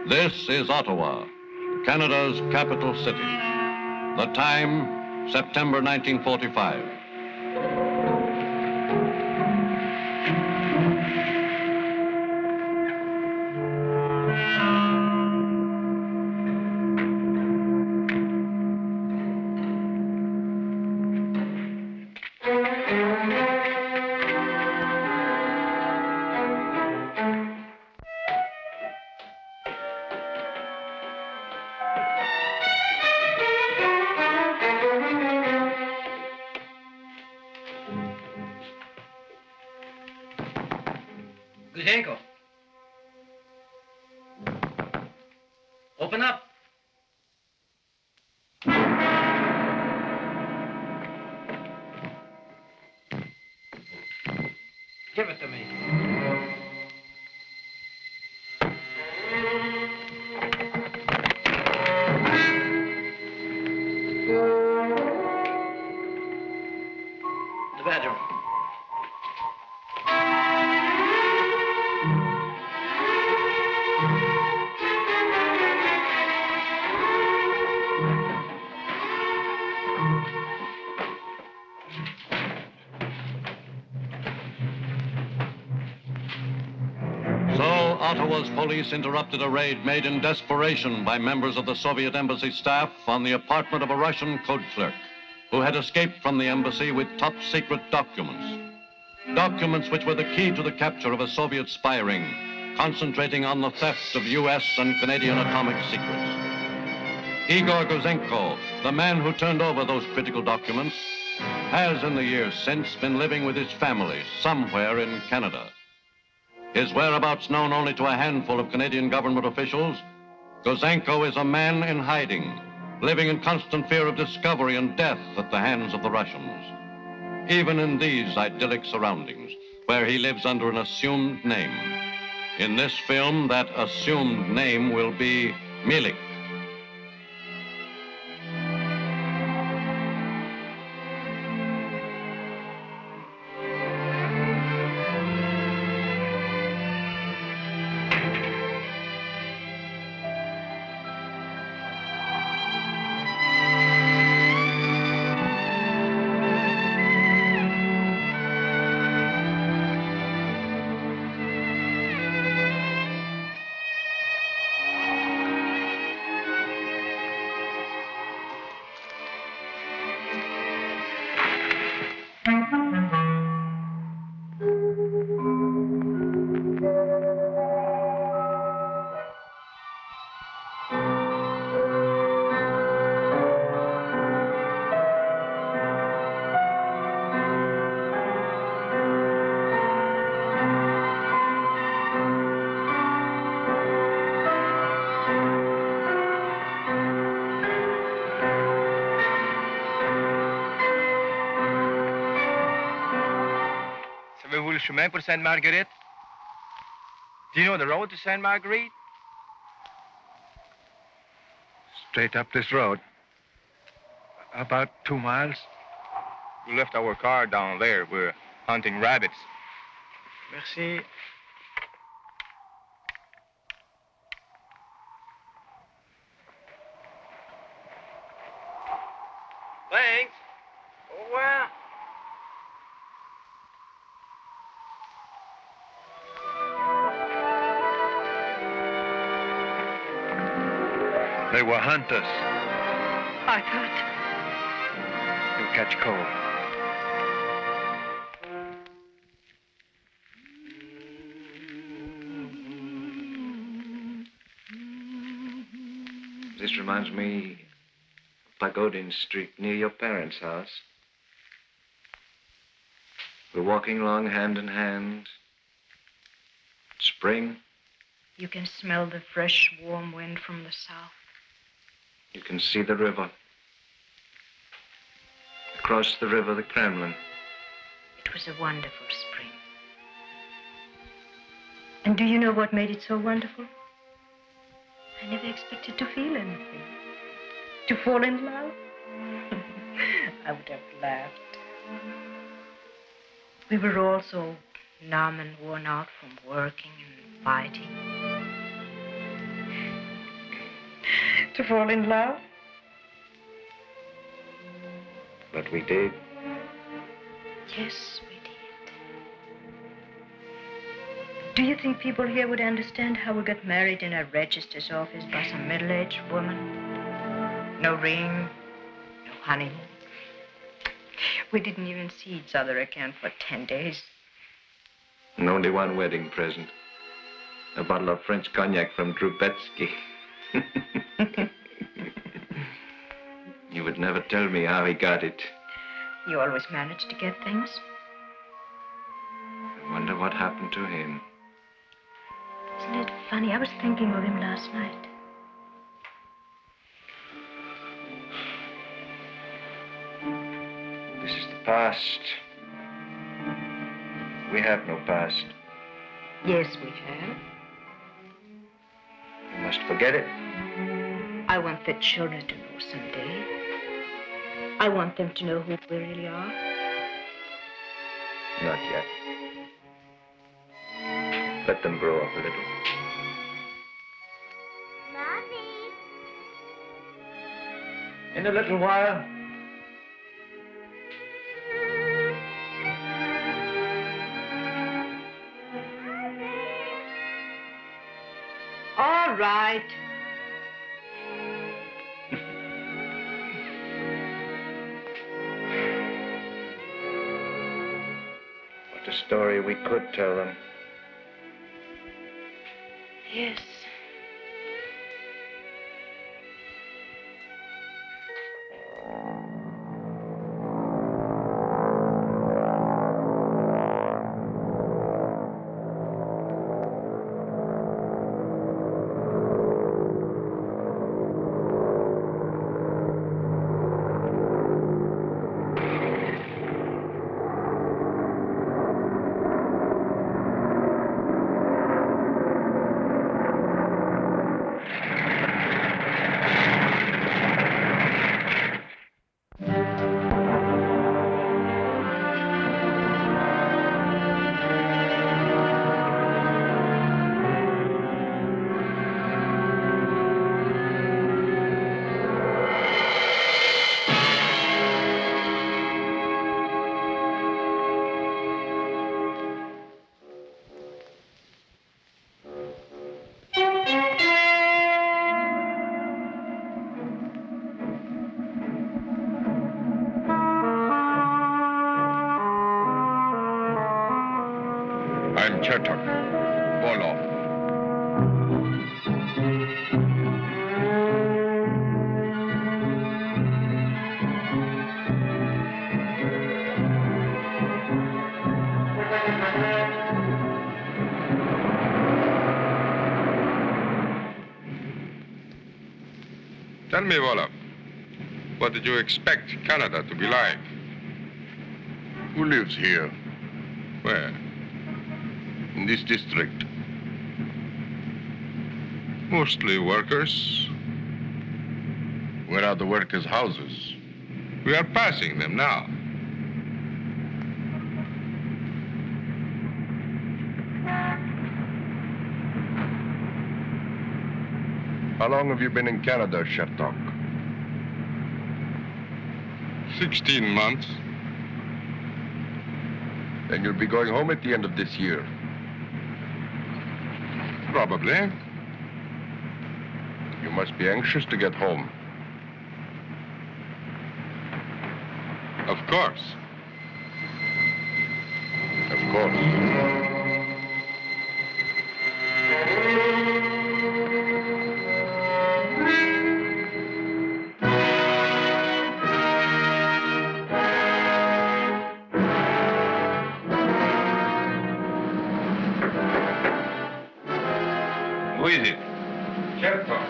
This is Ottawa, Canada's capital city. The time, September 1945. Gouzenko. Open up. Give it to me. The bedroom. Ottawa's police interrupted a raid made in desperation by members of the Soviet embassy staff on the apartment of a Russian code clerk who had escaped from the embassy with top-secret documents. Documents which were the key to the capture of a Soviet spy ring, concentrating on the theft of U.S. and Canadian atomic secrets. Igor Gouzenko, the man who turned over those critical documents, has in the years since been living with his family somewhere in Canada. His whereabouts known only to a handful of Canadian government officials, Gouzenko is a man in hiding, living in constant fear of discovery and death at the hands of the Russians. Even in these idyllic surroundings, where he lives under an assumed name. In this film, that assumed name will be Milik. Le chemin pour Sainte-Marguerite? Do you know the road to Sainte Marguerite? Straight up this road. About 2 miles. We left our car down there. We're hunting rabbits. Merci. Thanks. Au revoir. They were hunters. I thought. You'll catch cold. This reminds me of Pagodin Street near your parents' house. We're walking along hand in hand. Spring. You can smell the fresh, warm wind from the south. You can see the river. Across the river, the Kremlin. It was a wonderful spring. And do you know what made it so wonderful? I never expected to feel anything. To fall in love? I would have laughed. We were all so numb and worn out from working and fighting. To fall in love? But we did. Yes, we did. Do you think people here would understand how we got married in a registrar's office by some middle-aged woman? No ring, no honeymoon. We didn't even see each other again for 10 days. And only one wedding present. A bottle of French cognac from Drubetsky. You would never tell me how he got it. You always managed to get things. I wonder what happened to him. Isn't it funny? I was thinking of him last night. This is the past. We have no past. Yes, we have. You must forget it. I want the children to know someday. I want them to know who we really are. Not yet. Let them grow up a little. Mommy. In a little while. All right. What a story we could tell them. Yes. I'm Chertok. Orlov. Tell me, Wolof, what did you expect Canada to be like? Who lives here, Where? in this district? Mostly workers. Where are the workers' houses? We are passing them now. How long have you been in Canada, Chertok? 16 months. Then you'll be going home at the end of this year. Probably. You must be anxious to get home. Of course. Of course. Who is it? Chertok.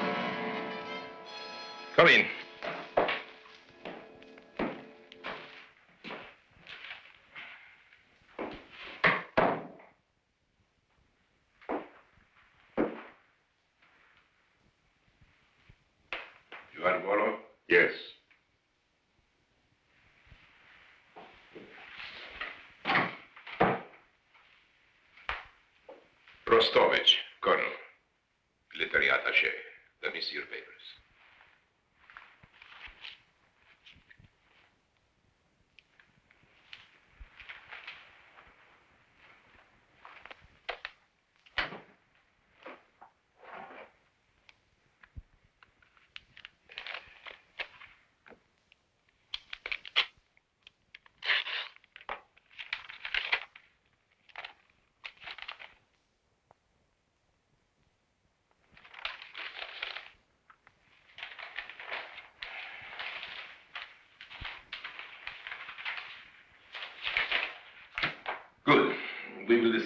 Come in. You are Wolof? Yes. Rostovich, Colonel. Military attaché. Let me see your papers.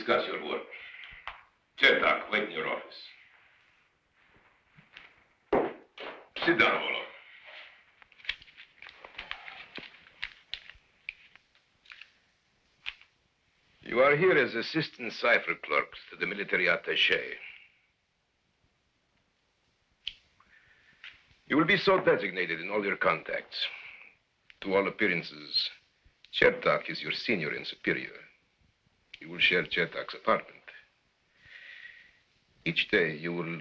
discuss your work. Chertok, wait in your office. Sit down, Volov. You are here as assistant cipher clerk to the military attaché. You will be so designated in all your contacts. To all appearances, Chertok is your senior and superior. You will share Chertok's apartment. Each day, you will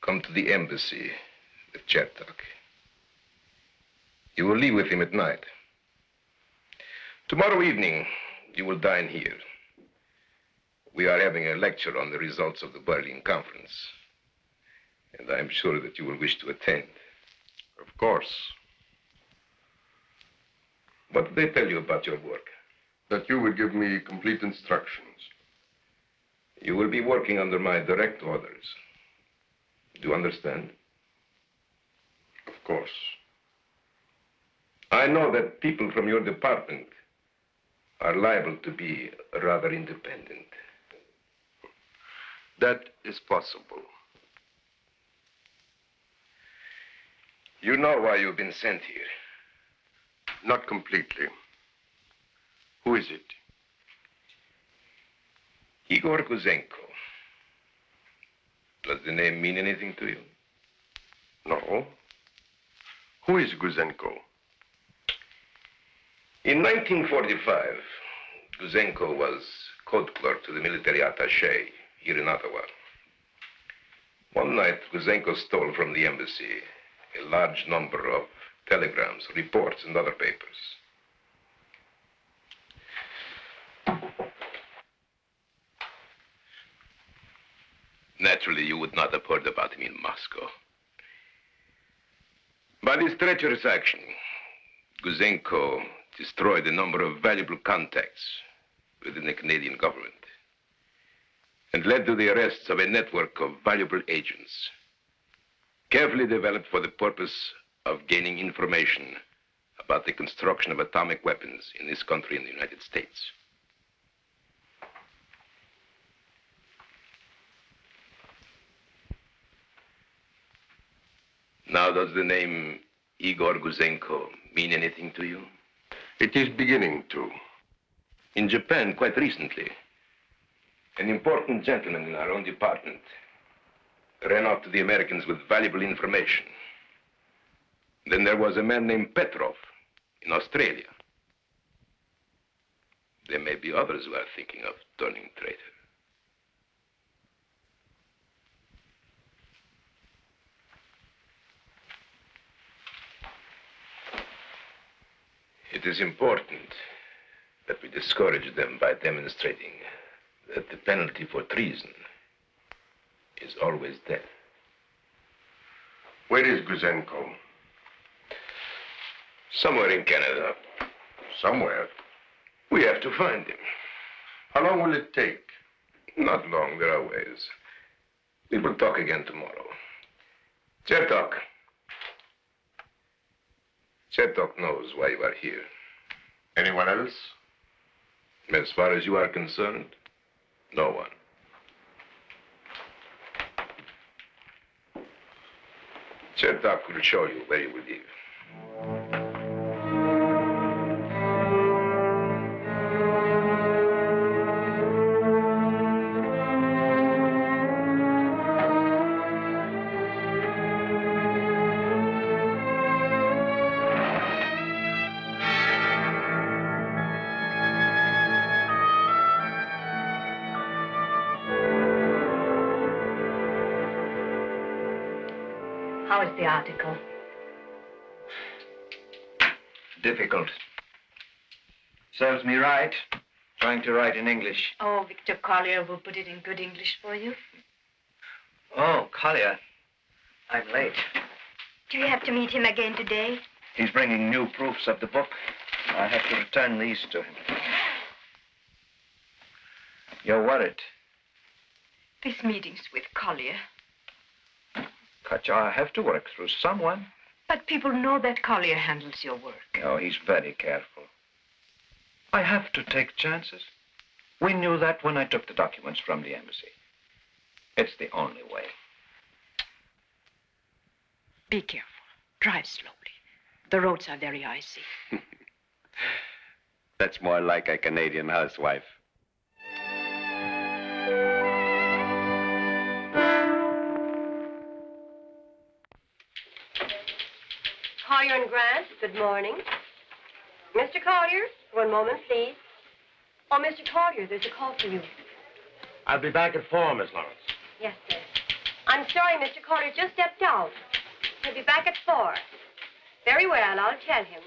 come to the embassy with Chertok. You will leave with him at night. Tomorrow evening, you will dine here. We are having a lecture on the results of the Berlin Conference, and I am sure that you will wish to attend. Of course. What did they tell you about your work? That you would give me complete instructions. You will be working under my direct orders. Do you understand? Of course. I know that people from your department are liable to be rather independent. That is possible. You know why you've been sent here? Not completely. Who is it? Igor Gouzenko. Does the name mean anything to you? No. Who is Gouzenko? In 1945, Gouzenko was code clerk to the military attaché here in Ottawa. One night, Gouzenko stole from the embassy a large number of telegrams, reports, and other papers. Naturally, you would not have heard about him in Moscow. By this treacherous action, Gouzenko destroyed a number of valuable contacts within the Canadian government and led to the arrests of a network of valuable agents carefully developed for the purpose of gaining information about the construction of atomic weapons in this country and the United States. Now, does the name Igor Gouzenko mean anything to you? It is beginning to. In Japan, quite recently, an important gentleman in our own department ran off to the Americans with valuable information. Then there was a man named Petrov in Australia. There may be others who are thinking of turning traitor. It is important that we discourage them by demonstrating that the penalty for treason is always death. Where is Gouzenko? Somewhere in Canada. Somewhere. We have to find him. How long will it take? Not long, there are ways. We will talk again tomorrow. Chertok. Chertok knows why you are here. Anyone else? As far as you are concerned, no one. Chertok will show you where you will live. How is the article? Difficult. Serves me right. Trying to write in English. Oh, Victor Collier will put it in good English for you. Oh, Collier. I'm late. Do you have to meet him again today? He's bringing new proofs of the book. I have to return these to him. You're worried. This meeting's with Collier. Katja, I have to work through someone. But people know that Collier handles your work. Oh, he's very careful. I have to take chances. We knew that when I took the documents from the embassy. It's the only way. Be careful. Drive slowly. The roads are very icy. That's more like a Canadian housewife. Collier and Grant, good morning. Mr. Collier, one moment, please. Oh, Mr. Collier, there's a call for you. I'll be back at 4, Miss Lawrence. Yes, sir. I'm sorry, Mr. Collier just stepped out. He'll be back at 4. Very well, I'll tell him.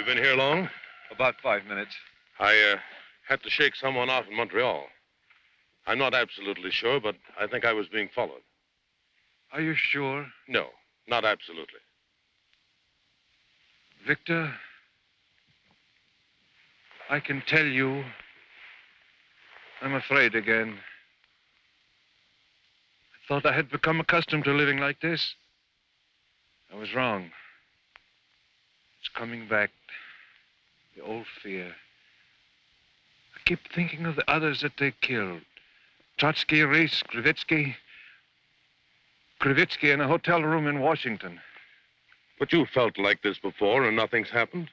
Been here long? About 5 minutes. I had to shake someone off in Montreal. I'm not absolutely sure, but I think I was being followed. Are you sure? No, not absolutely. Victor, I can tell you, I'm afraid again. I thought I had become accustomed to living like this. I was wrong. It's coming back. The old fear. I keep thinking of the others that they killed. Trotsky, Reese, Krivitsky in a hotel room in Washington. But you felt like this before and nothing's happened?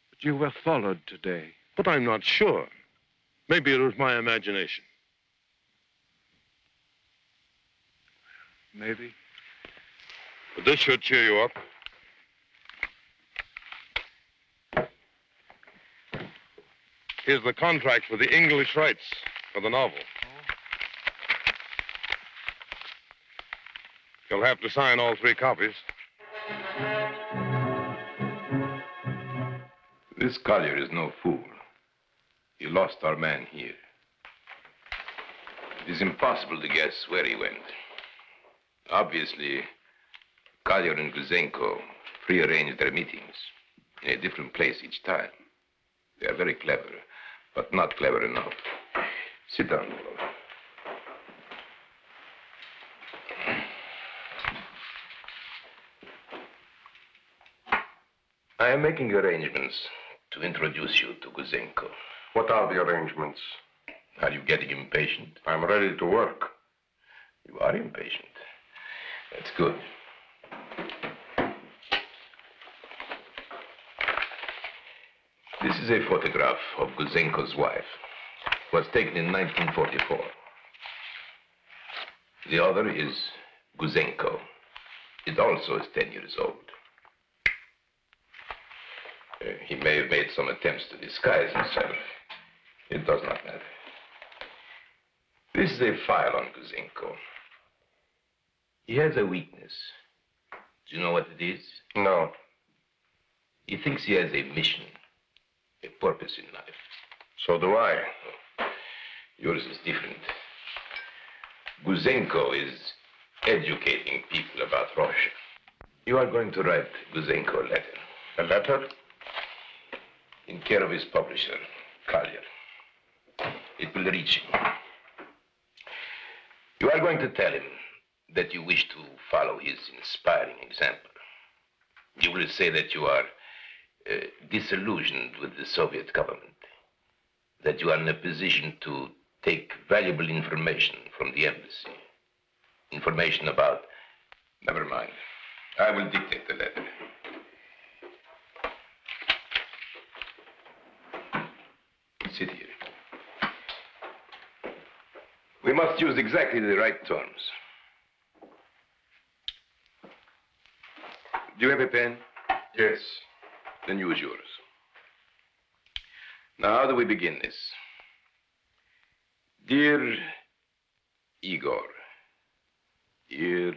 But you were followed today. But I'm not sure. Maybe it was my imagination. Maybe. But this should cheer you up. Here's the contract for the English rights for the novel. You'll have to sign all 3 copies. This Collier is no fool. He lost our man here. It is impossible to guess where he went. Obviously, Collier and Gouzenko prearranged their meetings in a different place each time. They are very clever, but not clever enough. Sit down, fellow. I am making arrangements to introduce you to Gouzenko. What are the arrangements? Are you getting impatient? I'm ready to work. You are impatient. That's good. This is a photograph of Gouzenko's wife was taken in 1944. The other is Gouzenko. It also is 10 years old. He may have made some attempts to disguise himself. It does not matter. This is a file on Gouzenko. He has a weakness. Do you know what it is? No. He thinks he has a mission, a purpose in life. So do I. Yours is different. Gouzenko is educating people about Russia. You are going to write Gouzenko a letter. A letter? In care of his publisher, Collier. It will reach him. You are going to tell him that you wish to follow his inspiring example. You will say that you are disillusioned with the Soviet government, that you are in a position to take valuable information from the embassy. Information about... Never mind. I will dictate the letter. Sit here. We must use exactly the right terms. Do you have a pen? Yes. Then use yours. Now, how do we begin this? Dear Igor, dear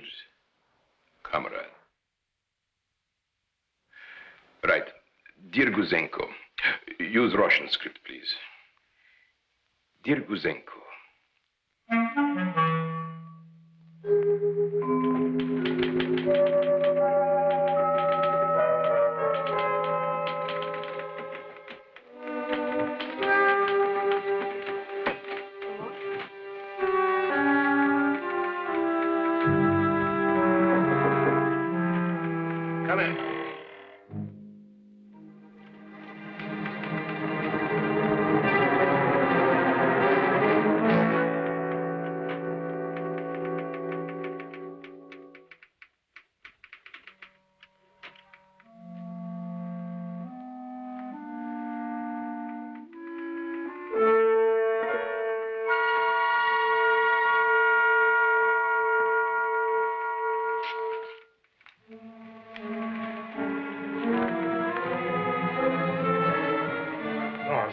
comrade. Right. Dear Gouzenko. Use Russian script, please. Dear Gouzenko. Come in.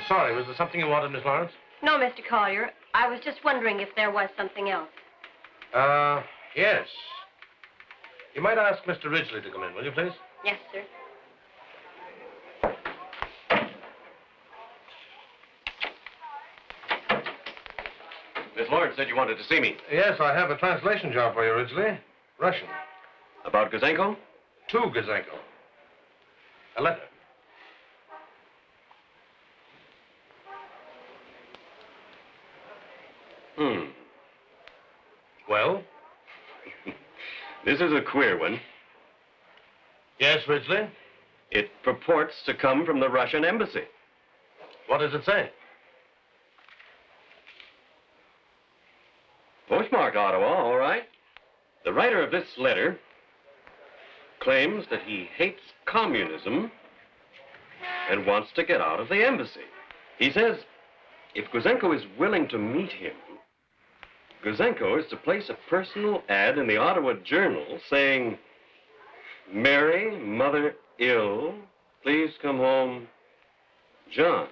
Sorry, was there something you wanted, Miss Lawrence? No, Mr. Collier. I was just wondering if there was something else. Yes. You might ask Mr. Ridgely to come in, will you, please? Yes, sir. Miss Lawrence said you wanted to see me. Yes, I have a translation job for you, Ridgely. Russian. About Gouzenko? To Gouzenko. A letter. Well? This is a queer one. Yes, Ridgely? It purports to come from the Russian embassy. What does it say? Postmarked Ottawa, all right. The writer of this letter claims that he hates communism and wants to get out of the embassy. He says if Gouzenko is willing to meet him, Gouzenko is to place a personal ad in the Ottawa Journal saying, "Mary, mother ill, please come home, John."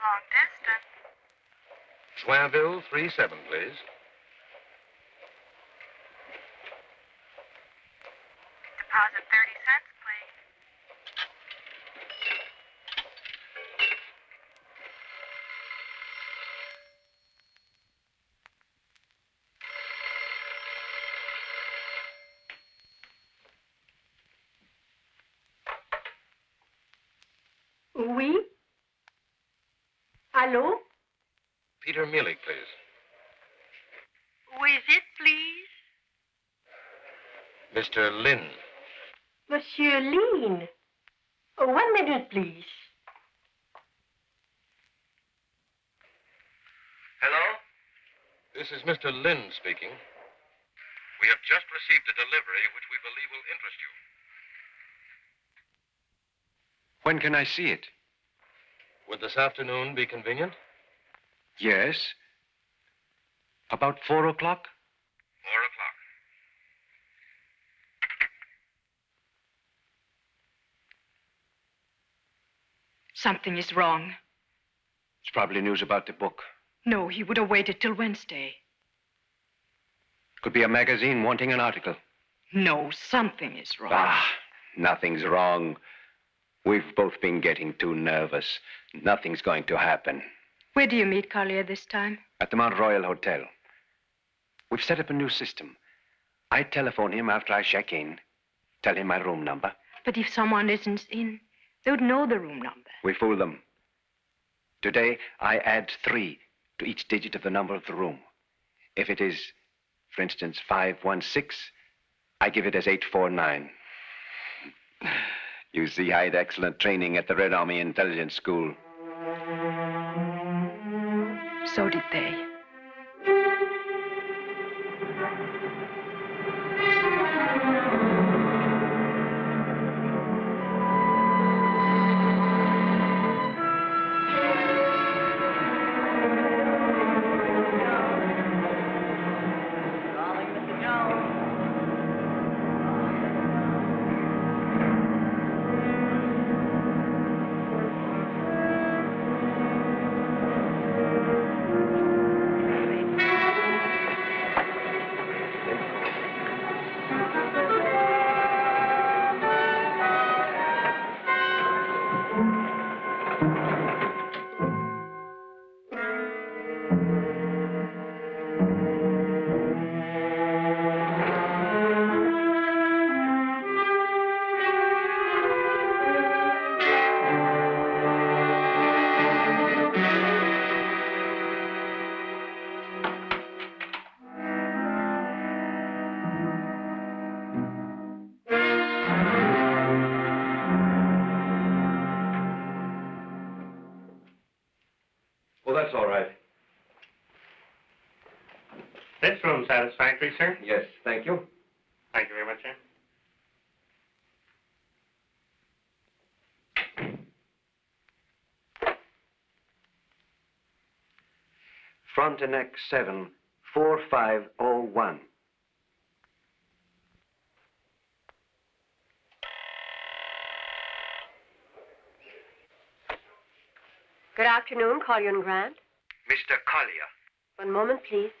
Long distance. Joinville 37, please. Deposit 30 cents, please. Oui? Allô? Peter Mealy, please. Who is it, please? Mr. Lynn. Monsieur Lean. Oh, 1 minute, please. Hello? This is Mr. Lynn speaking. We have just received a delivery which we believe will interest you. When can I see it? Would this afternoon be convenient? Yes. About 4 o'clock? 4 o'clock. Something is wrong. It's probably news about the book. No, he would have waited till Wednesday. Could be a magazine wanting an article. No, something is wrong. Ah, nothing's wrong. We've both been getting too nervous. Nothing's going to happen. Where do you meet Collier this time? At the Mount Royal Hotel. We've set up a new system. I telephone him after I check in, tell him my room number. But if someone isn't in, they would know the room number. We fool them. Today, I add 3 to each digit of the number of the room. If it is, for instance, 516, I give it as 849. You see, I had excellent training at the Red Army Intelligence School. So did they. Well, that's all right. This room satisfactory, sir? Yes, thank you. Thank you very much, sir. Frontenac 7, 4501. Good afternoon, Collier and Grant. Mr. Collier. 1 moment, please.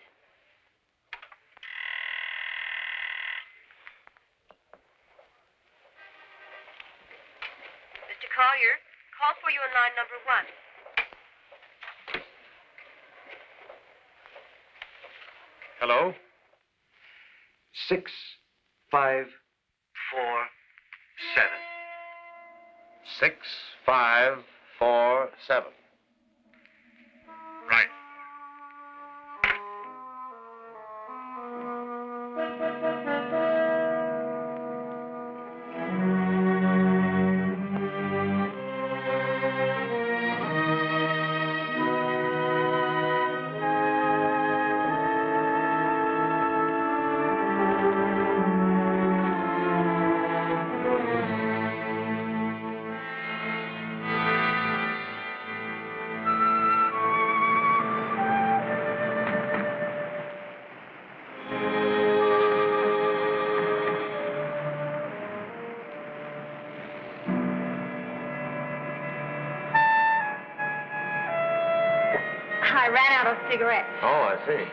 Mr. Collier, call for you on line number 1. Hello? 6547. 6547. Right. I ran out of cigarettes. Oh, I see.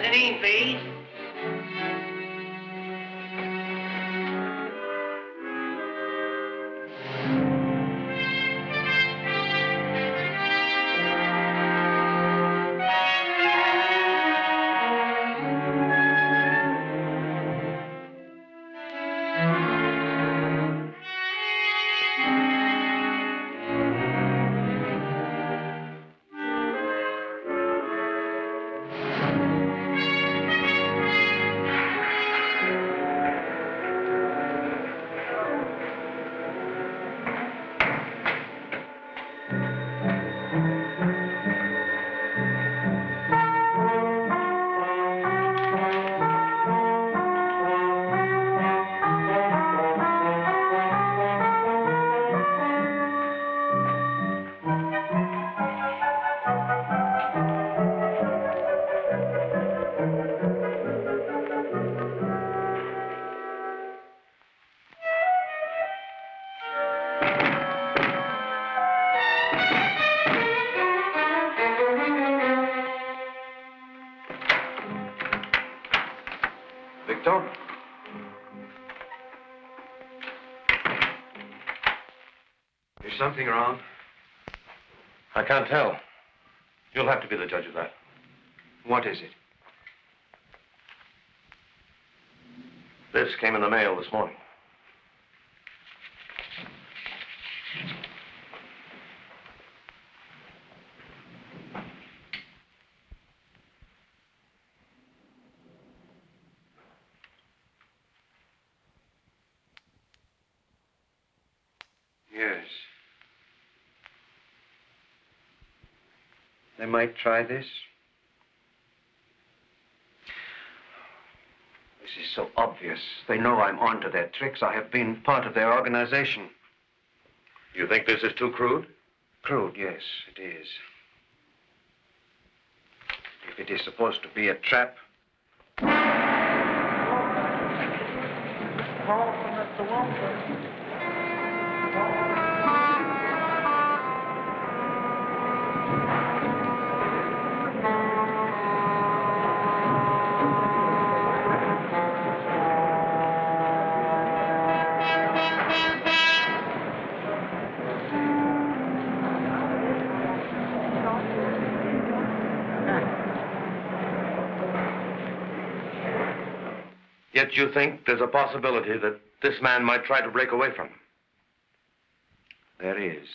Mezzanine, please. Victor? Is something wrong? I can't tell. You'll have to be the judge of that. What is it? This came in the mail this morning. Yes. They might try this. This is so obvious. They know I'm onto their tricks. I have been part of their organization. You think this is too crude? Crude, yes, it is. If it is supposed to be a trap. Yet you think there's a possibility that this man might try to break away from him? There is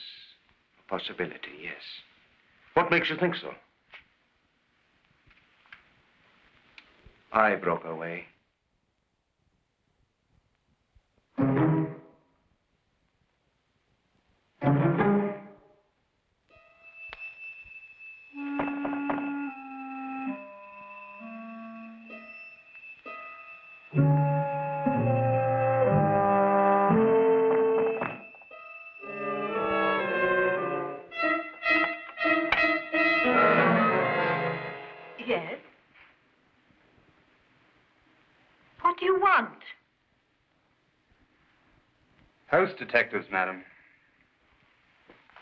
a possibility, yes. What makes you think so? I broke away. Yes? What do you want? House detectives, madam.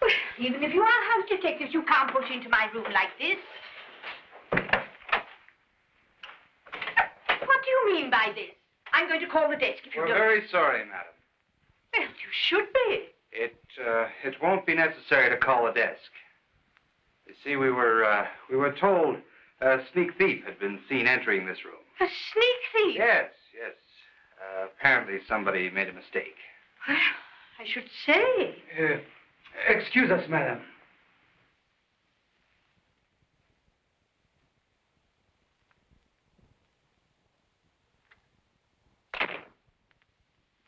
Well, even if you are house detectives, you can't push into my room like this. What do you mean by this? I'm going to call the desk if you We're don't. very sorry, madam. Well, you should be. It won't be necessary to call a desk. You see, we were told a sneak thief had been seen entering this room. A sneak thief? Yes. Apparently somebody made a mistake. Well, I should say. Excuse us, madam.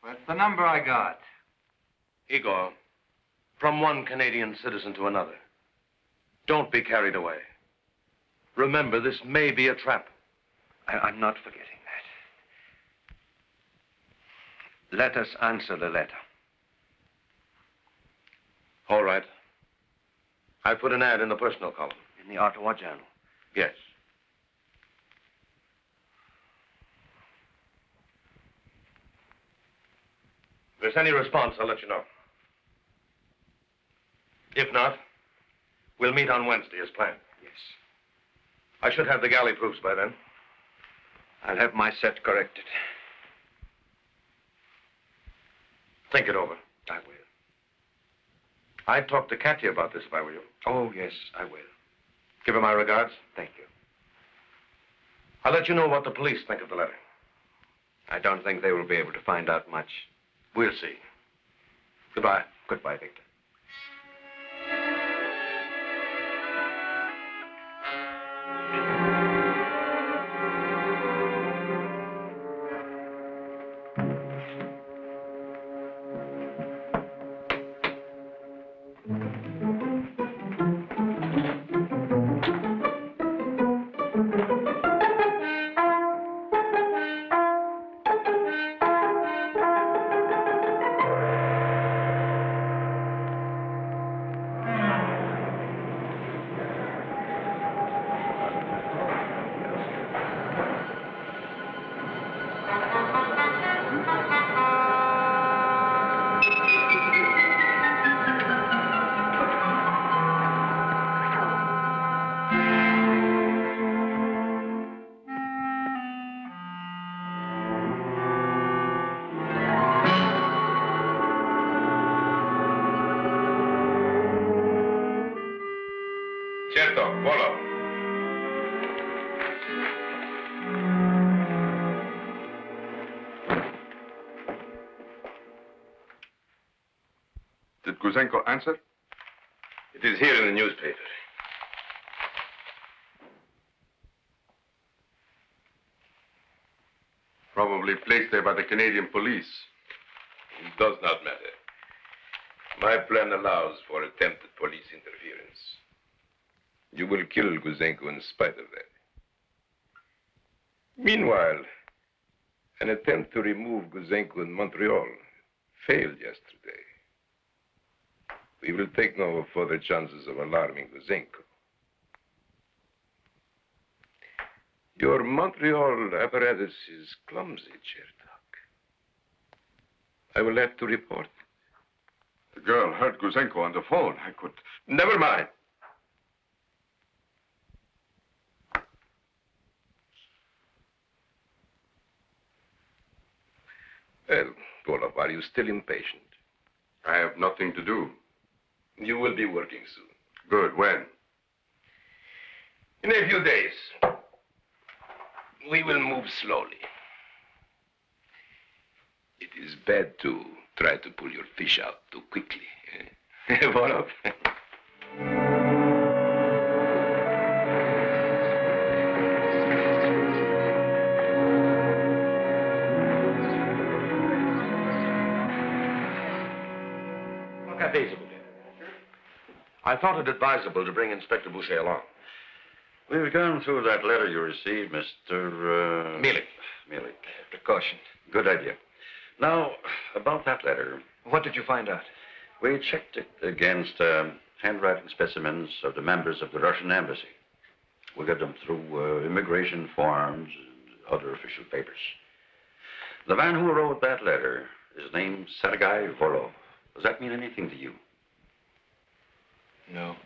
What's the number I got? Igor, from one Canadian citizen to another. Don't be carried away. Remember, this may be a trap. I'm not forgetting that. Let us answer the letter. All right. I put an ad in the personal column. In the Ottawa Journal? Yes. If there's any response, I'll let you know. If not, we'll meet on Wednesday as planned. Yes. I should have the galley proofs by then. I'll have my set corrected. Think it over. I will. I'd talk to Katya about this if I were you. Oh, yes, I will. Give her my regards. Thank you. I'll let you know what the police think of the letter. I don't think they will be able to find out much. We'll see. Goodbye. Goodbye, Victor. Certo, volo. Did Gouzenko answer? It is here in the newspaper. Probably placed there by the Canadian police. It does not matter. My plan allows for attempted police interference. You will kill Gouzenko in spite of that. Meanwhile, an attempt to remove Gouzenko in Montreal failed yesterday. We will take no further chances of alarming Gouzenko. Your Montreal apparatus is clumsy, Chertok. I will have to report it. The girl heard Gouzenko on the phone. I could... Never mind. Well, Olaf, are you still impatient? I have nothing to do. You will be working soon. Good. When? In a few days. We will move slowly. It is bad to try to pull your fish out too quickly. Olaf? I thought it advisable to bring Inspector Boucher along. We've gone through that letter you received, Mr. Mielik. Mielik. Precaution. Good idea. Now, about that letter. What did you find out? We checked it against handwriting specimens of the members of the Russian embassy. We got them through immigration forms and other official papers. The man who wrote that letter is named Sergei Volov. Does that mean anything to you? No.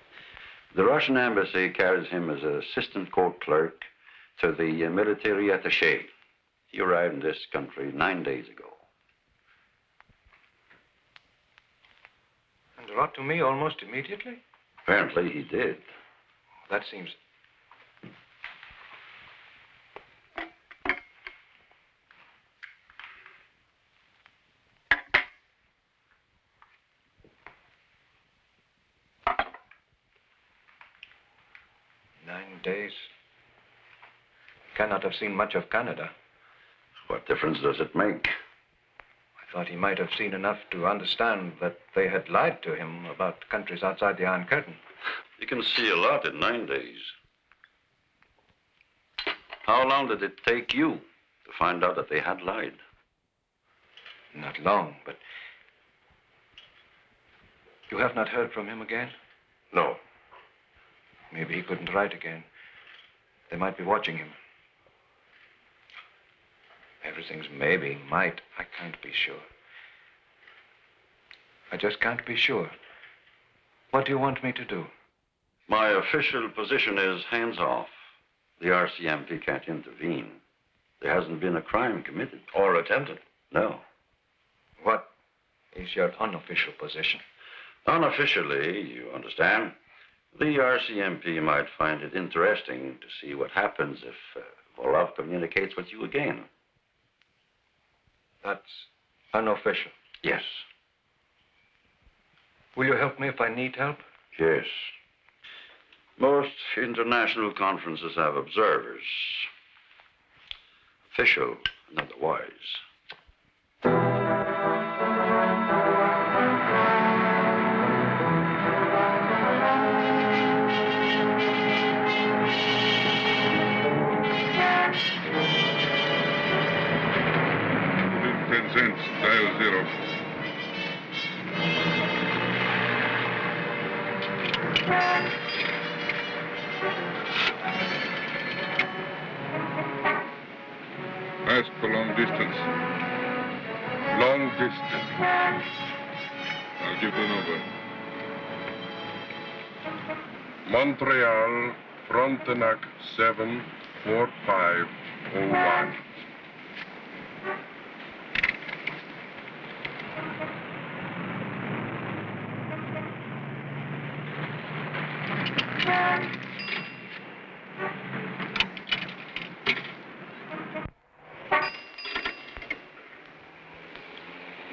The Russian embassy carries him as an assistant court clerk to the military attaché. He arrived in this country 9 days ago. And wrote to me almost immediately? Apparently he did. That seems... days. Cannot have seen much of Canada. What difference does it make? I thought he might have seen enough to understand that they had lied to him about countries outside the Iron Curtain. You can see a lot in 9 days. How long did it take you to find out that they had lied? Not long, but... You have not heard from him again? No. Maybe he couldn't write again. They might be watching him. Everything's maybe, might. I can't be sure. I just can't be sure. What do you want me to do? My official position is hands off. The RCMP can't intervene. There hasn't been a crime committed. Or attempted. No. What is your unofficial position? Unofficially, you understand, the RCMP might find it interesting to see what happens if Volov communicates with you again. That's unofficial. Yes. Will you help me if I need help? Yes. Most international conferences have observers, official and otherwise. Presents dial 0. Ask for long distance. Long distance. I'll give the number. Montreal, Frontenac 74501.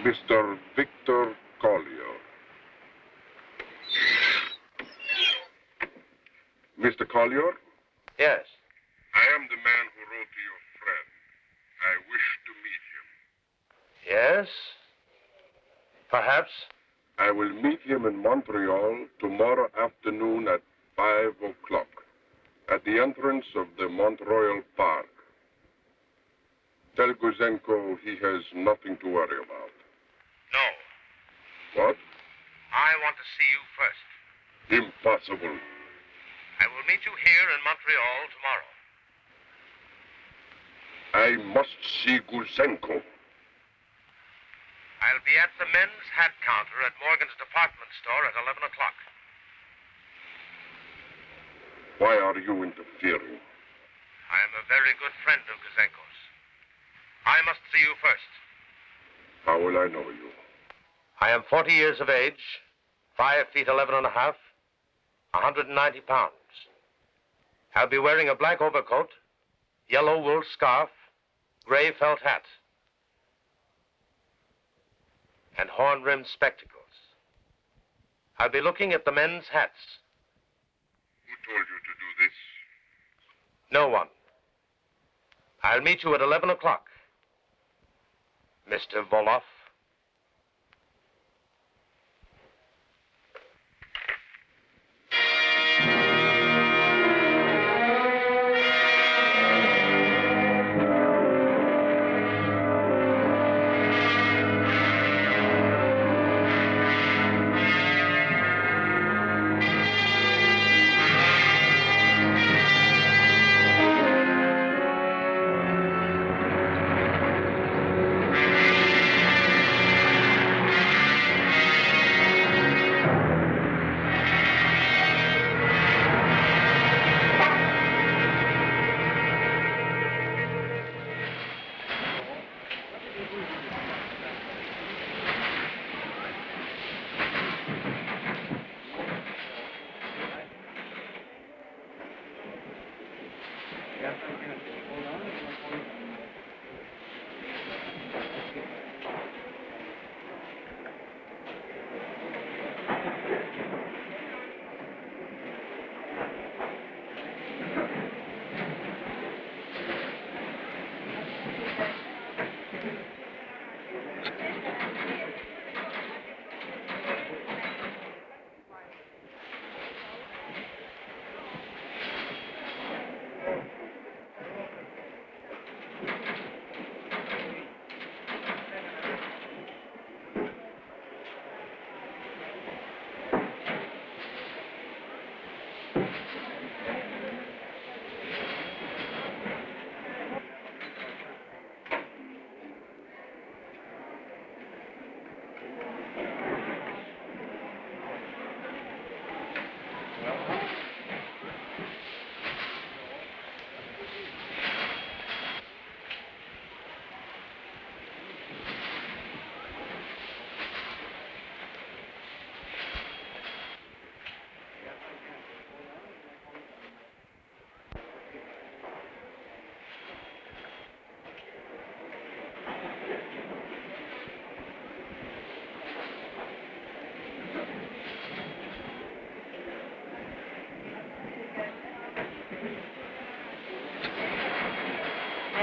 Mr. Victor Collier. Mr. Collier? Yes. I am the man who wrote to your friend. I wish to meet him. Yes? Perhaps. I will meet him in Montreal tomorrow afternoon at 5 o'clock at the entrance of the Mont Royal Park. Tell Gouzenko he has nothing to worry about. No. What? I want to see you first. Impossible. I will meet you here in Montreal tomorrow. I must see Gouzenko. I'll be at the men's hat counter at Morgan's department store at 11 o'clock. Why are you interfering? I am a very good friend of Gouzenko's. I must see you first. How will I know you? I am 40 years of age, 5 feet 11 and a half, 190 pounds. I'll be wearing a black overcoat, yellow wool scarf, gray felt hat, and horn-rimmed spectacles. I'll be looking at the men's hats. Who told you to do this? No one. I'll meet you at 11 o'clock, Mr. Volov.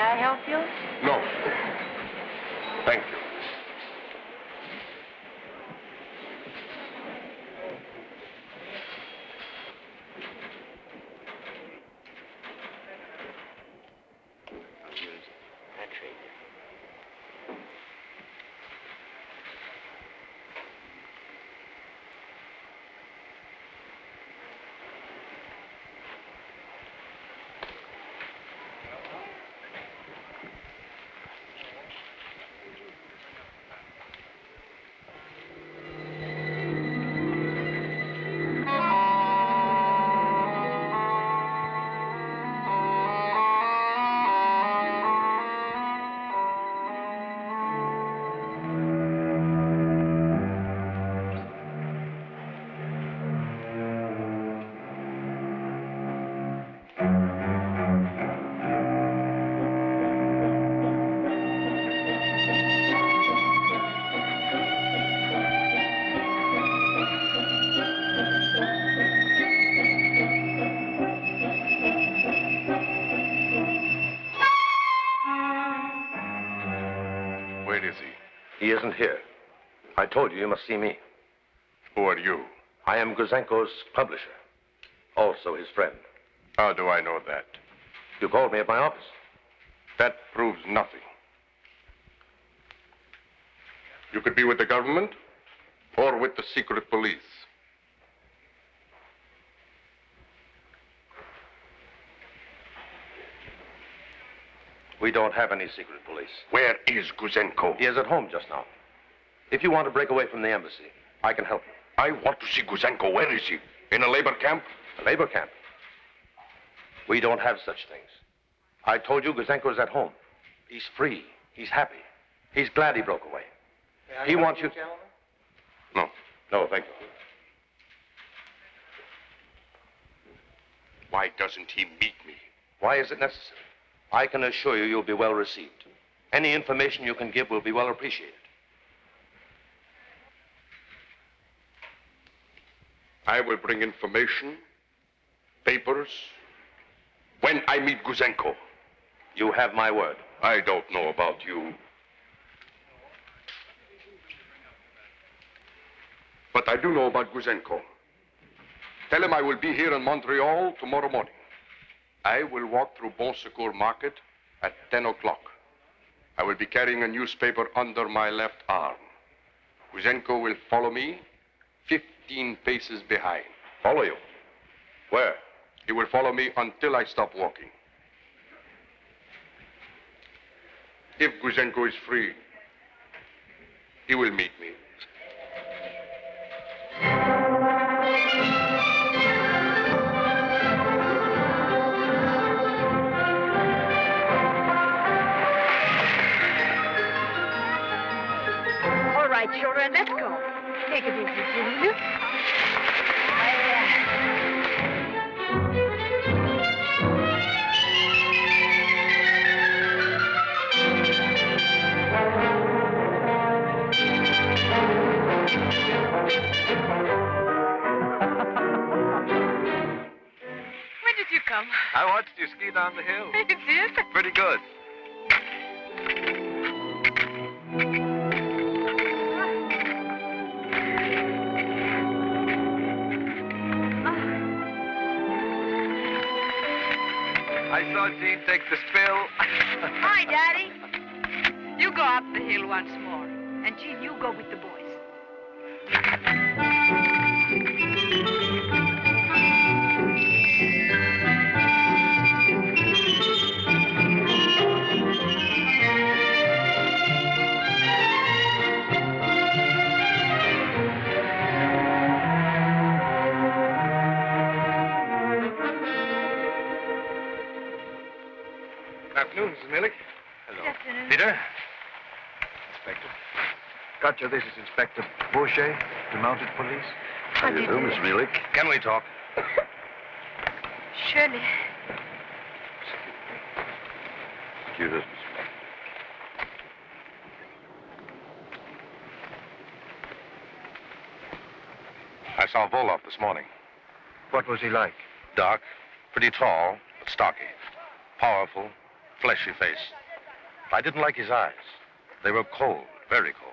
I help you? No. Thank you. Where is he? He isn't here. I told you must see me. Who are you? I am Gouzenko's publisher. Also his friend. How do I know that? You called me at my office. That proves nothing. You could be with the government or with the secret police. We don't have any secret police. Where is Gouzenko? He is at home just now. If you want to break away from the embassy, I can help you. I want to see Gouzenko. Where is he? In a labor camp? A labor camp? We don't have such things. I told you Gouzenko is at home. He's free. He's happy. He's glad he broke away. He wants you... No. No, thank you. Why doesn't he meet me? Why is it necessary? I can assure you you'll be well received. Any information you can give will be well appreciated. I will bring information, papers, when I meet Gouzenko. You have my word. I don't know about you. But I do know about Gouzenko. Tell him I will be here in Montreal tomorrow morning. I will walk through Bon Secours Market at 10 o'clock. I will be carrying a newspaper under my left arm. Gouzenko will follow me 15 paces behind. Follow you? Where? He will follow me until I stop walking. If Gouzenko is free, he will meet me. All right, children, let's go. Take it easy, will you? When did you come? I watched you ski down the hill. You did? Pretty good. I saw Jean take the spill. Hi, Daddy. You go up the hill once more. And, Jean, you go with the boys. Good afternoon, Mrs. Millick. Hello. Good afternoon. Peter? Inspector. Got you. This is Inspector Boucher, the Mounted Police. How do you do, Miss Millick? Can we talk? Surely. Excuse us, I saw Voloff this morning. What was he like? Dark, pretty tall, but stocky. Powerful, fleshy face. I didn't like his eyes. They were cold, very cold.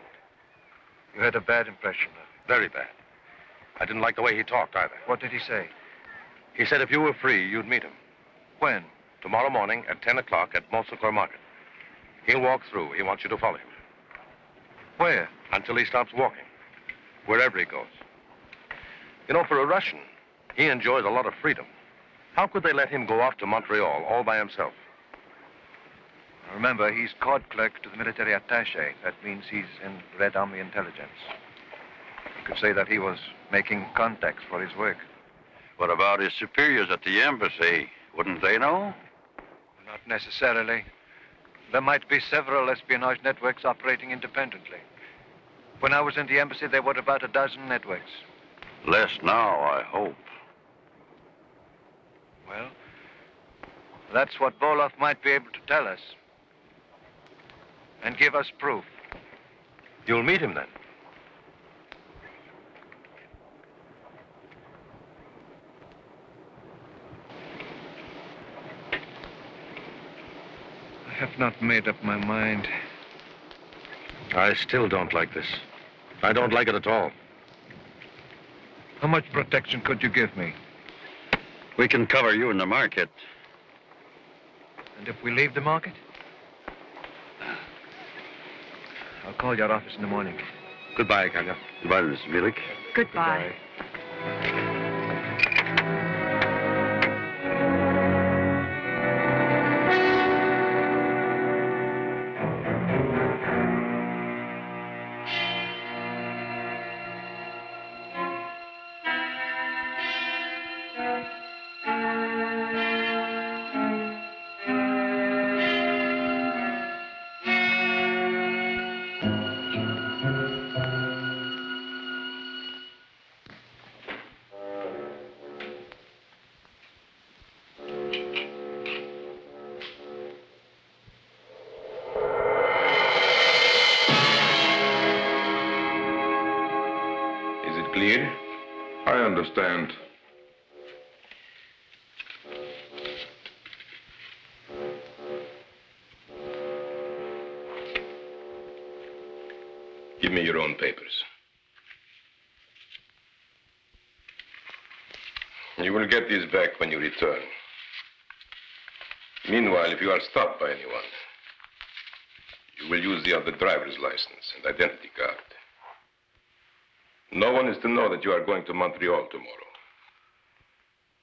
You had a bad impression of him? Very bad. I didn't like the way he talked either. What did he say? He said if you were free, you'd meet him. When? Tomorrow morning at 10 o'clock at Montsecourt Market. He'll walk through. He wants you to follow him. Where? Until he stops walking. Wherever he goes. You know, for a Russian, he enjoys a lot of freedom. How could they let him go off to Montreal all by himself? Remember, he's court clerk to the military attaché. That means he's in Red Army intelligence. You could say that he was making contacts for his work. What about his superiors at the embassy? Wouldn't they know? Not necessarily. There might be several espionage networks operating independently. When I was in the embassy, there were about a dozen networks. Less now, I hope. Well, that's what Volov might be able to tell us. And give us proof. You'll meet him then? I have not made up my mind. I still don't like this. I don't like it at all. How much protection could you give me? We can cover you in the market. And if we leave the market? I'll call your office in the morning. Goodbye, Kanya. Goodbye, Mr. Mielik. Goodbye. I understand. Give me your own papers. You will get these back when you return. Meanwhile, if you are stopped by anyone, you will use the other driver's license and identity card. No one is to know that you are going to Montreal tomorrow.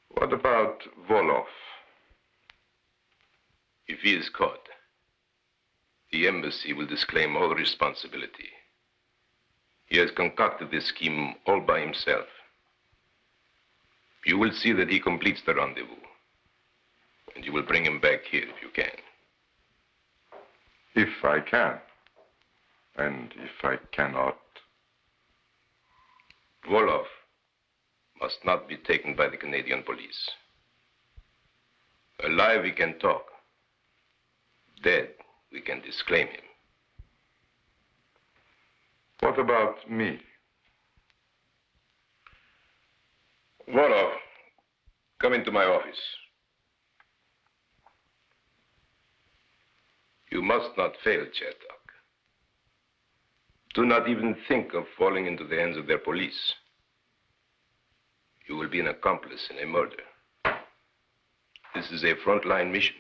What about Volov? If he is caught, the embassy will disclaim all responsibility. He has concocted this scheme all by himself. You will see that he completes the rendezvous. And you will bring him back here if you can. If I can. And if I cannot. Volov must not be taken by the Canadian police. Alive, he can talk. Dead, we can disclaim him. What about me? Volov, come into my office. You must not fail, Chertok. Do not even think of falling into the hands of their police. You will be an accomplice in a murder. This is a frontline mission.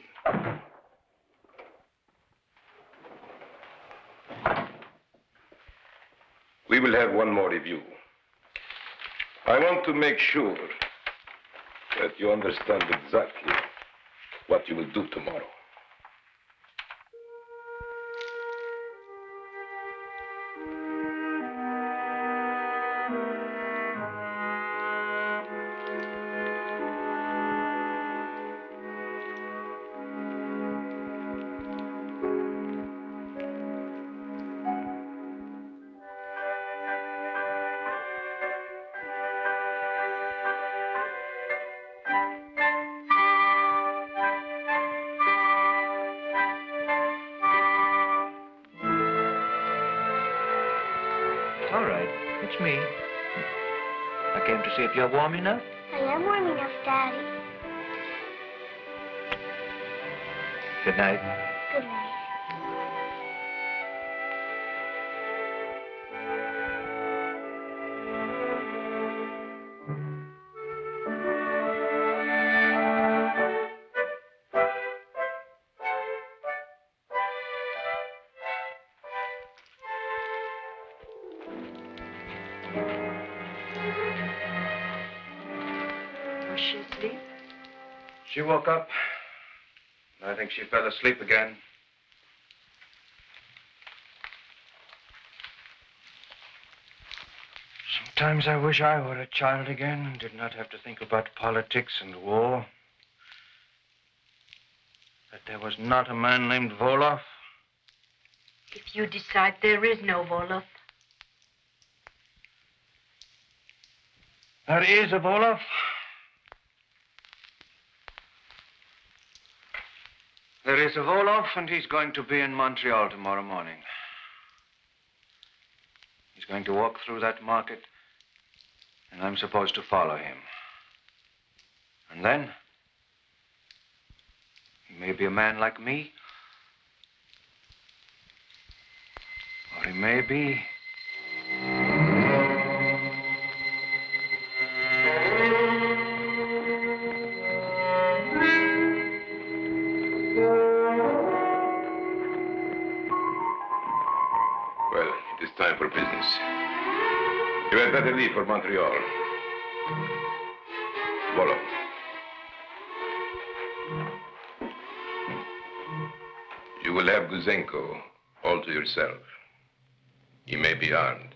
We will have one more review. I want to make sure that you understand exactly what you will do tomorrow. All right, it's me. I came to see if you're warm enough. I am warm enough, Daddy. Good night. Good night. Was she asleep? She woke up. I think she fell asleep again. Sometimes I wish I were a child again and did not have to think about politics and war. That there was not a man named Voloff. If you decide there is no Voloff. There is a Voloff. There is a Voloff, and he's going to be in Montreal tomorrow morning. He's going to walk through that market, and I'm supposed to follow him. And then, he may be a man like me, or he may be... Well, it is time for business. You had better leave for Montreal. Voloff. You will have Gouzenko all to yourself. He may be armed.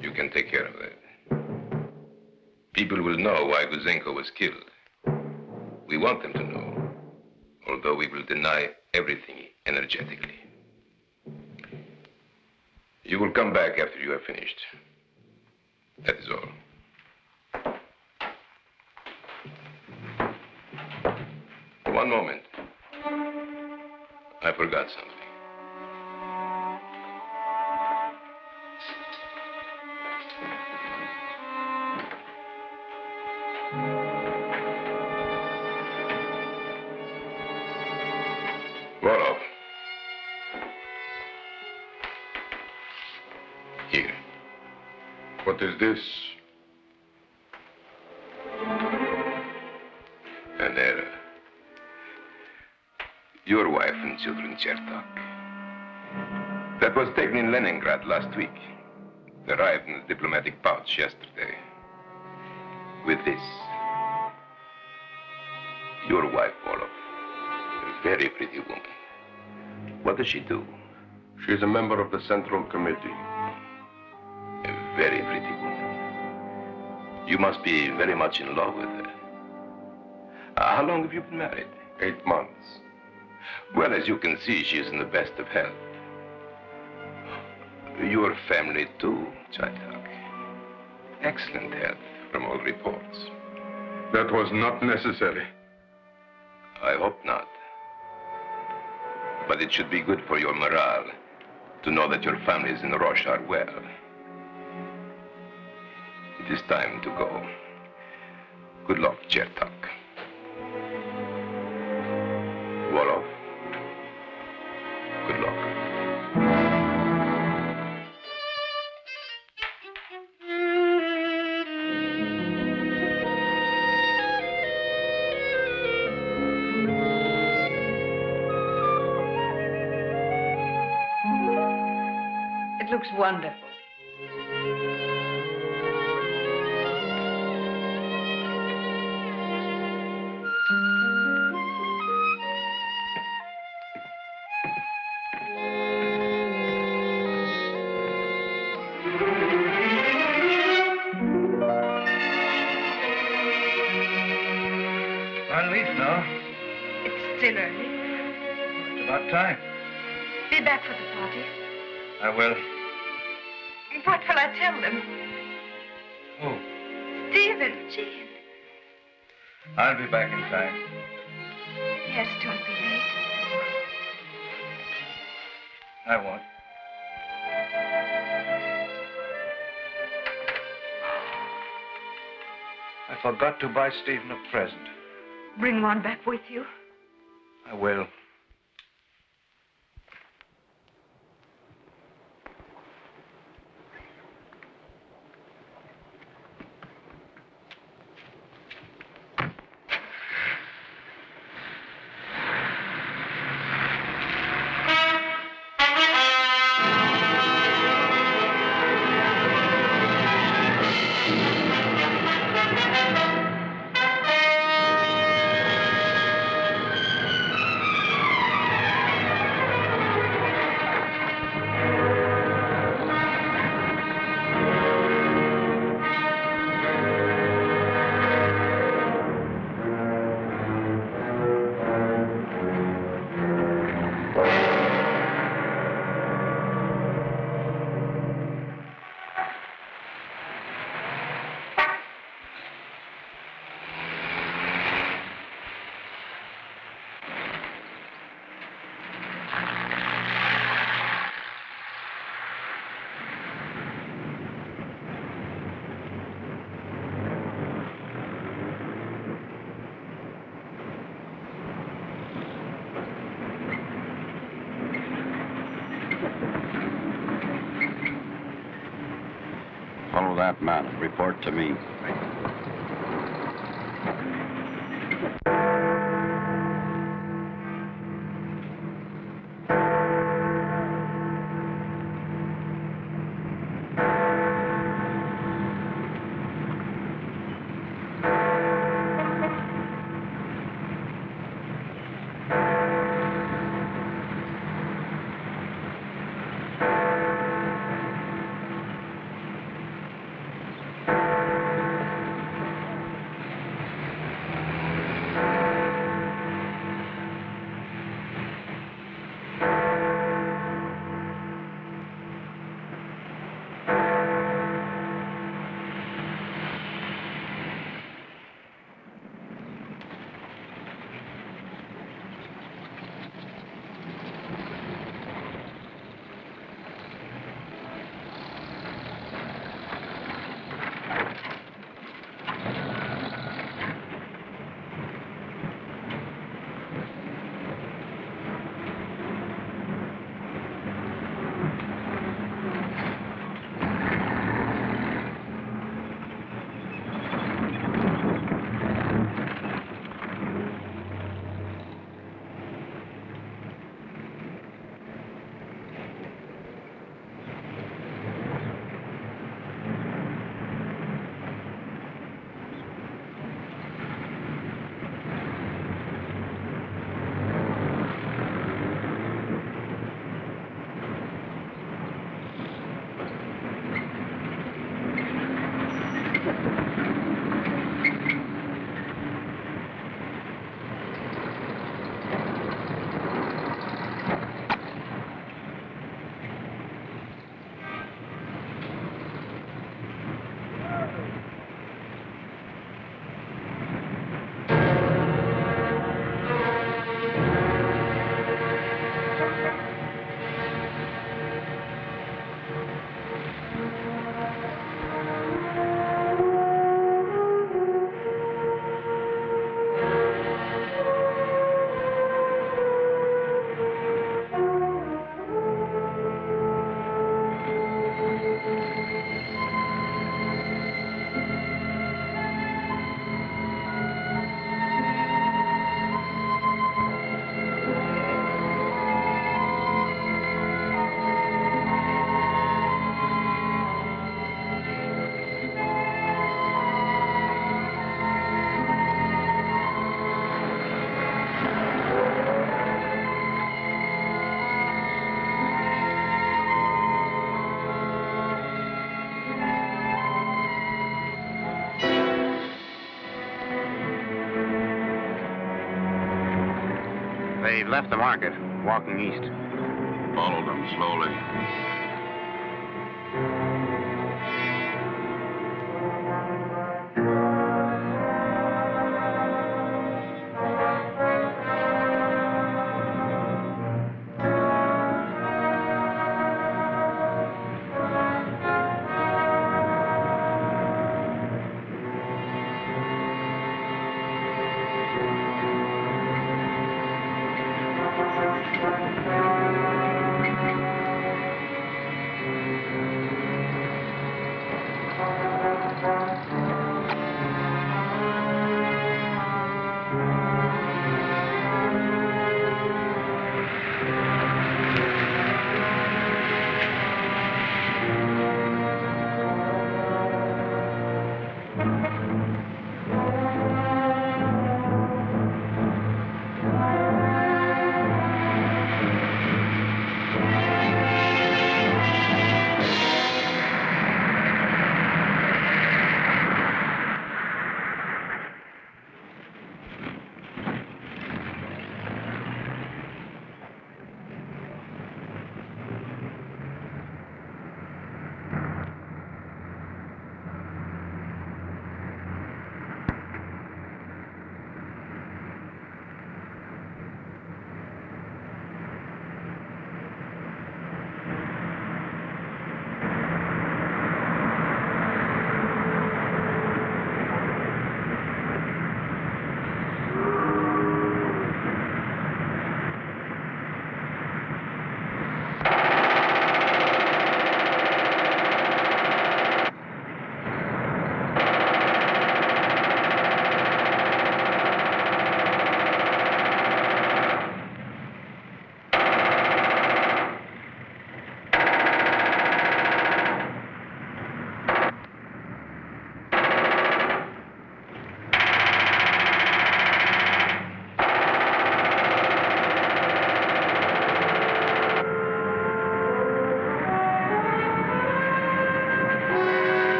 You can take care of that. People will know why Gouzenko was killed. We want them to know, although we will deny everything energetically. You will come back after you have finished. That is all. One moment. I forgot something. Voloff. Here. What is this? An error. Your wife and children, Chertok. That was taken in Leningrad last week. Arrived in a diplomatic pouch yesterday. With this. Your wife, Voloff. A very pretty woman. What does she do? She is a member of the Central Committee. A very pretty woman. You must be very much in love with her. How long have you been married? 8 months. Well, as you can see, she is in the best of health. Your family, too, Chertok. Excellent health, from all reports. That was not necessary. I hope not. But it should be good for your morale to know that your families in Roche are well. It is time to go. Good luck, Chertok. Voloff. Good luck. It looks wonderful. I'll leave now. It's still early. It's about time. Be back for the party. I will. What will I tell them? Who? Stephen, Jean. I'll be back in time. Yes, don't be late. I won't. I forgot to buy Stephen a present. Bring one back with you. I will. Follow that man and report to me. They left the market, walking east. Follow them slowly.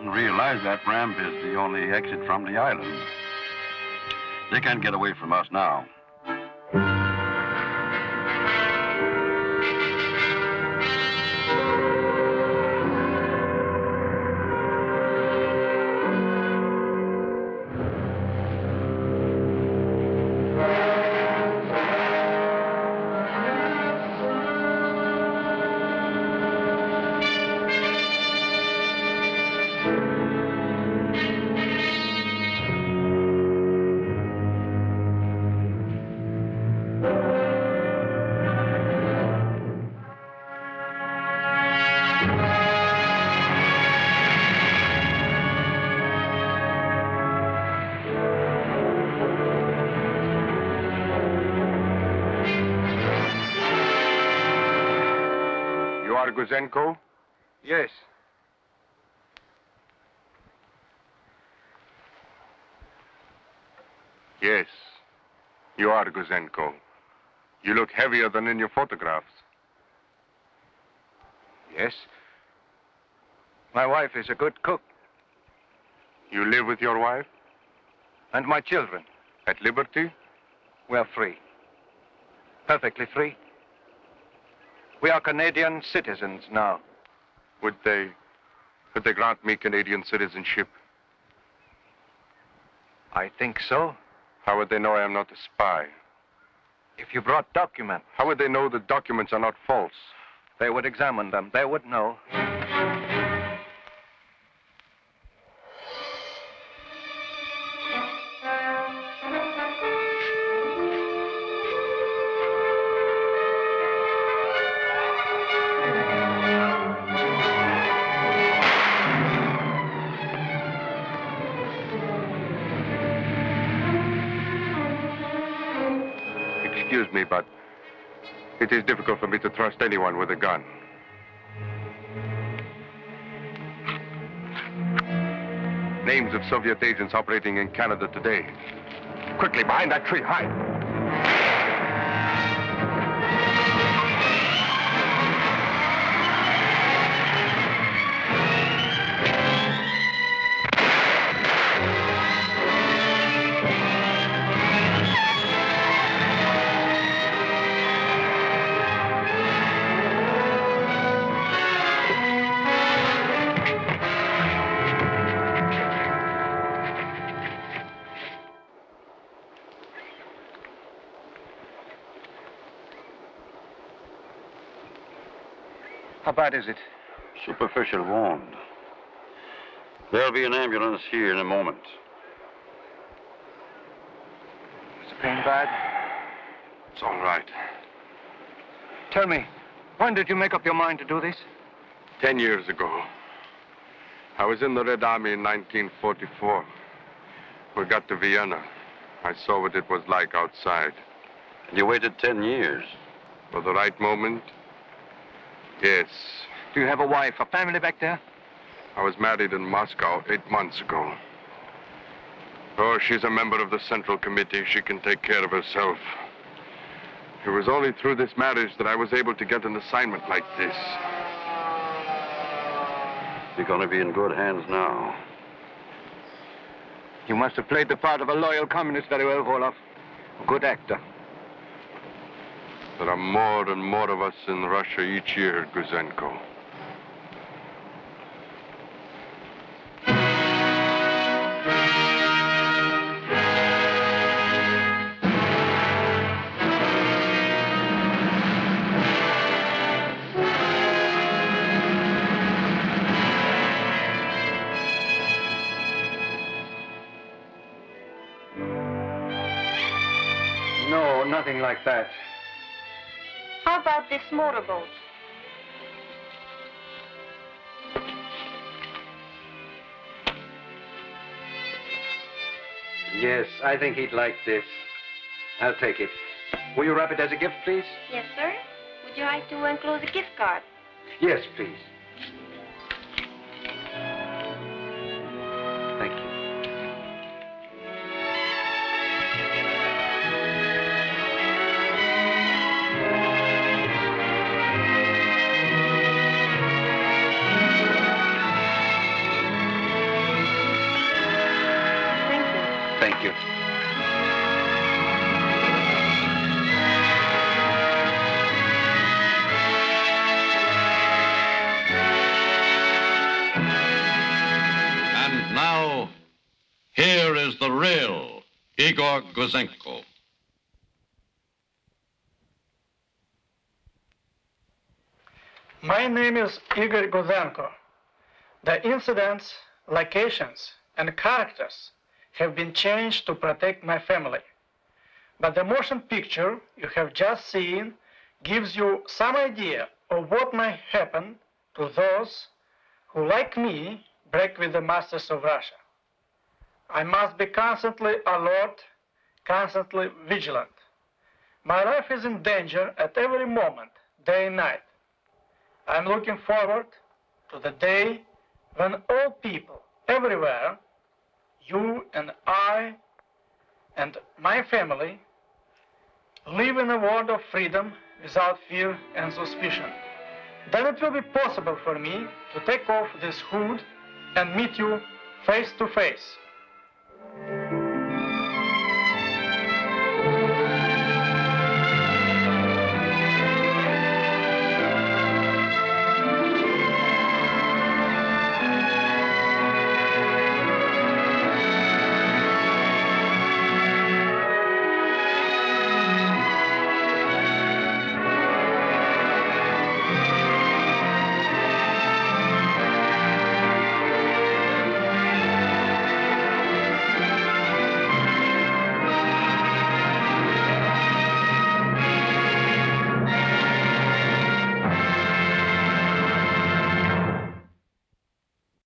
didn't realize that ramp is the only exit from the island. They can't get away from us now. Gouzenko? Yes. Yes, you are Gouzenko. You look heavier than in your photographs. Yes. My wife is a good cook. You live with your wife? And my children. At liberty? We are free. Perfectly free. We are Canadian citizens now. Would they grant me Canadian citizenship? I think so. How would they know I am not a spy? If you brought documents. How would they know the documents are not false? They would examine them. They would know. Excuse me, but it is difficult for me to trust anyone with a gun. Names of Soviet agents operating in Canada today. Quickly, behind that tree, hide. How bad is it? Superficial wound. There'll be an ambulance here in a moment. Is the pain bad? It's all right. Tell me, when did you make up your mind to do this? 10 years ago. I was in the Red Army in 1944. We got to Vienna. I saw what it was like outside. You waited 10 years. For the right moment? Yes. Do you have a wife, a family back there? I was married in Moscow 8 months ago. Oh, she's a member of the Central Committee. She can take care of herself. It was only through this marriage that I was able to get an assignment like this. You're going to be in good hands now. You must have played the part of a loyal communist very well, Roloff. A good actor. There are more and more of us in Russia each year, Gouzenko. No, nothing like that. How about this motorboat? Yes, I think he'd like this. I'll take it. Will you wrap it as a gift, please? Yes, sir. Would you like to enclose a gift card? Yes, please. Thank you. real Igor Gouzenko. My name is Igor Gouzenko. The incidents, locations, and characters have been changed to protect my family. But the motion picture you have just seen gives you some idea of what might happen to those who, like me, break with the masters of Russia. I must be constantly alert, constantly vigilant. My life is in danger at every moment, day and night. I'm looking forward to the day when all people, everywhere, you and I and my family, live in a world of freedom without fear and suspicion. Then it will be possible for me to take off this hood and meet you face to face.